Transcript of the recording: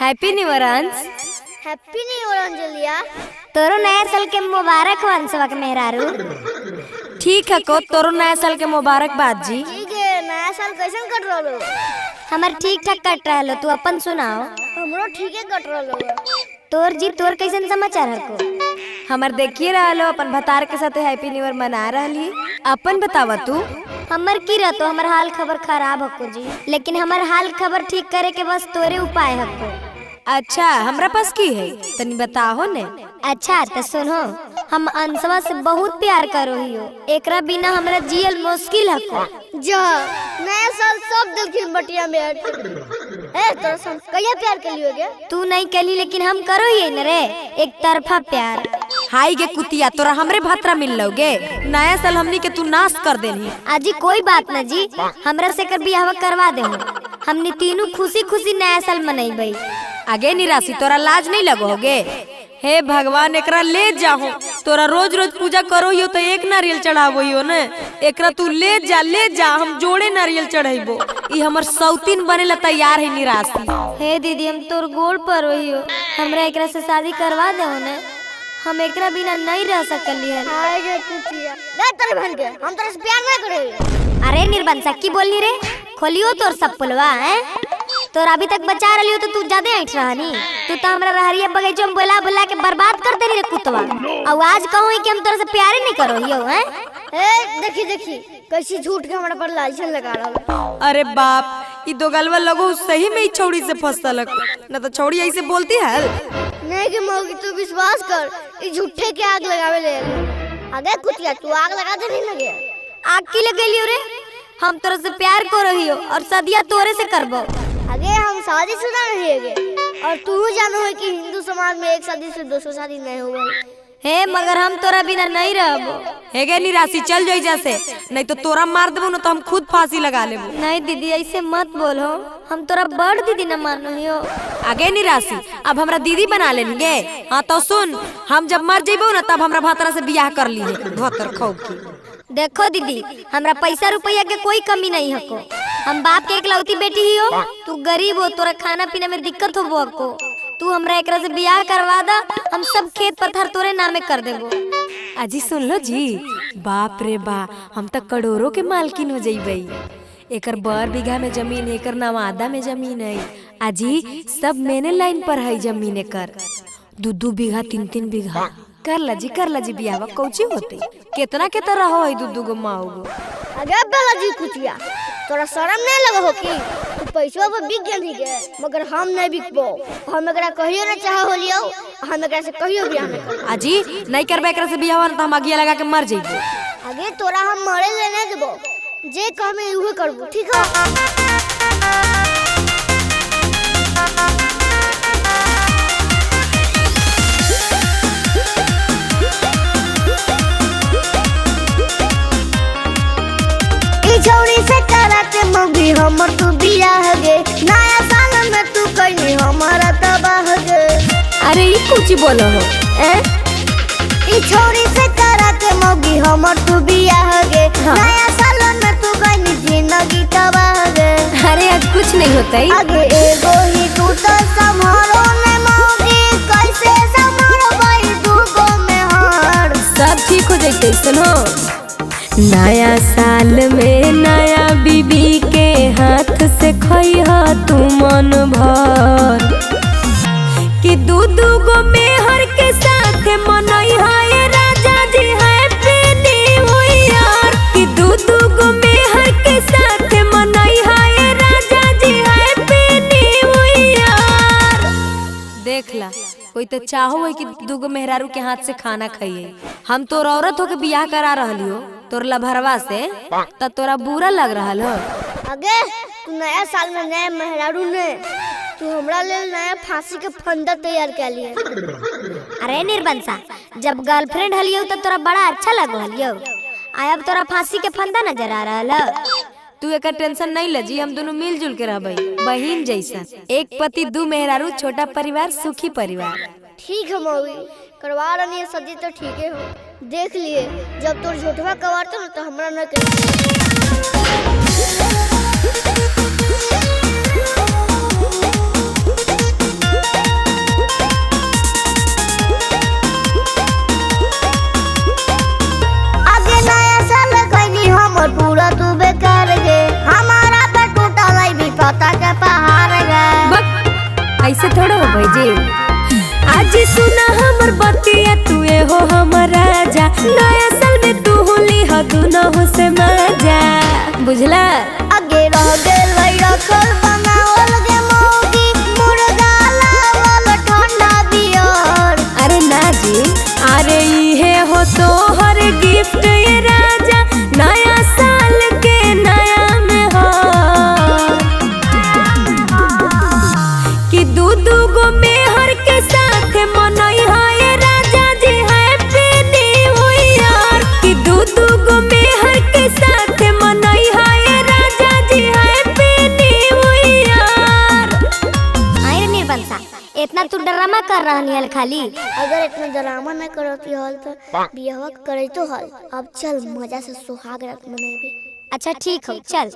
Happy new year Ansh. Happy new year अंजलिया। तोरो नया साल के मुबारक हो अंशवा के मेहरारू। ठीक है को तोरो नया साल के मुबारकबाद जी। ठीक है, नया साल कैसन कट रहा? हमार ठीक ठाक कट रहा लो, तू अपन सुनाओ। हमरो ठीक है कट रहा। तोर जी तोर कैसन समाचार है को? हमार देखिए रहा लो अपन भतार के साथ हैप्पी न्यू ईयर मना रही। अपन बतावा तू। हमर की रहतो हमर हाल खबर खराब हको जी, लेकिन हमर हाल खबर ठीक करे के बस तोरे उपाय हको। अच्छा हमरा पास की है तनी बताओ ने। अच्छा तो सुनो, हम अंशवा से बहुत प्यार करो हियो, एकरा बिना हमरा जियल मुश्किल हको। जा नया साल सब दिलखिन बटिया में तोरा संग कहिया प्यार कर लियोगे? तू नहीं कली लेकिन हम करो ही न रे, एक तरफा प्यार। हाई गे कुतिया, तोरा हमरे भातरा मिल लोगे। नया साल हमनी के तू नाश कर देनी। आजी कोई बात न जी, हमरा से कर बियाह करवा दे। हमनी तीनों खुशी खुशी नया साल मनाइबई। आगे निराशी तोरा लाज नहीं लगोगे? हे भगवान एकरा ले जाओ। तोरा रोज रोज पूजा करो हियो तो एक नारियल चढ़ाबो हियो ने, एकरा तू ले जा हम जोड़े नारियल चढ़ाइबो। ई हमर सौतीन बनेला तैयार है निराशी। हे दीदी हम तोर गोड़ पर हियो, हमरा एकरा से शादी करवा दे ने, हम एकरा बिना नहीं रह सकली है। आएगे कुतिया दे तेरे बहन के, हम तेरे से प्यार नहीं करेंगे। अरे निर्बंसा की बोलनी रे, खोलियो तोर सब पुलवा है। तोर अभी तक बचा रही हो तो तू ज्यादा ऐठ रहनी। तू तो हमरा रहरिया बगीचा में बुला के बर्बाद कर देनी रे कुतवा। और आज कहूं कि हम तोरे से प्यार ही नहीं करो हियो हैं। ए देखी कैसी झूठ के हमरा पर लालचन लगा रहा। अरे बाप, ई दो गलवा लगो सही में ही छौड़ी से फंसल न तो छौड़ी ऐसे बोलती है। नहीं के मौगी तू विश्वास कर, ई झूठे के आग लगावे ले। आगे कुतिया तू आग लगा दे नहीं लगे। आग की लगेलियो रे? हम तोरे से प्यार करो हियो और सदिया तोरे से करबो। आगे हम शादीशुदा नहीं है और तू जानो है कि हिंदू समाज में एक शादी से 200 शादी नहीं हुआ है। मगर हम तोरा बिना नहीं रहबो। हे गे निराशी चल जाई जैसे, नहीं तो तोरा मार देबो न तो हम खुद फांसी लगा लेबो। नहीं दीदी ऐसे मत बोलो, हम तोरा बड़ दीदी न मानो हियो। आगे निराशी अब हमरा दीदी बना लेंगे। हाँ तो सुन, हम जब मर जेबो न तब हमरा भातरा से बियाह कर ली है धोतर खौक की। देखो दीदी हमरा पैसा रुपया के कोई कमी नहीं हको, हम बाप के इकलौती बेटी ही हो। तू गरीब हो, तोरा खाना पीना में दिक्कत हो को, तू हमरा एकरा से बियाह करवा दा, हम सब खेत पत्थर तोरे नामे कर देबो। अजी सुन लो जी, बाप रे बा हम तक करोड़ों के मालकिन हो जइबई। एकर बर बीघा में जमीन, एकर नवादा में जमीन है। अजी सब मेने लाइन पर है जमीन, एकर 2-2 बीघा 3-3 बीघा। कर ला जी बियाह कौची होते, कितना के तरह हो 2-2 गो माओगो। अगे बेला जी कुतिया तोरा शर्म नहीं लगा हो कि तू पैसा पर बिक गेली के, मगर हम नहीं बिकबो। हम एकरा कहियो ना चाह होलियो, हम एकरा से कहियो बियाह नहीं करब। अजी नहीं करबे एकरा से बियाह न त हम अगिया लगा के मर जइबो। आगे तोरा हम मरे लेने देबो, जे कहमे उहे करबो, ठीक है? छौरी से कराते मौगी हमर तू बियाह गे, नया साल में तू कहीं हमारा तबाह गे। अरे ये कुछ बोलो हो ई छौरी से कराते मौगी हमर तू बियाह गे, नया साल में तू कहीं जिंदगी तबाह गे। अरे आज कुछ नहीं होता है। आगे एगो ही तू तो संभालो ने मौगी, कैसे संभालो भाई दूगो में हार। सब ठीक हो जाते। सुनो, नया साल में नया बीबी के हाथ से खइहा तू मन भर, कि 2-2 गो मेहर के साथ मनइहा ये राजा जी हैप्पी न्यू ईयर, कि 2-2 गो मेहर के साथ मनइहा ये राजा जी हैप्पी न्यू ईयर। देख ला कोई तो चाहो है कि 2 गो मेहरारू के हाथ से खाना खाइए। हम तोर औरत हो के बियाह करा रहली हो तोर लभरवा से, त तोरा बुरा लग रहा हो। अगे तू नया साल में नया मेहरारू ने, तू हमरा ले नया फांसी के फंदा तैयार कर लिए। अरे निर्बंसा जब गर्लफ्रेंड हलियो तो तोरा बड़ा अच्छा लगो हलियो, अब तोरा फांसी के फंदा नजर आ रहा है। तू एक टेंशन नहीं लजी, हम दोनों मिलजुल के रहबई बहिन जैसा। एक पति 2 मेहरारू, छोटा परिवार सुखी परिवार। ठीक है मौगी, करवा रही है सदी तो ठीक है हो। देख लिए जब तोर झूठवा कवारता ना तो हमरा न कर। हो हमारा राजा, नया साल में तू होली हो दुनों से मजा। बुझला? आगे रह गेलै रखल बनावल गे मौगी, मुर्गा लावल ठंडा बियर। अरे ना जी, अरे इहे हो तोहर गिफ्ट ये राजा, नया साल के नया में हो कि दू गो मेहर के साथ मनई है ये राजा जी हैप्पी न्यू ईयर, कि दू गो मेहर के साथ मनई है ये राजा जी हैप्पी न्यू ईयर। आए निर्बंसा, इतना तू ड्रामा कर रहनी हल खाली। अगर इतना ड्रामा न करती हल तो बियाह करे तो हल। अब चल मजा से सुहाग रात मनेबे। अच्छा ठीक हो, चल।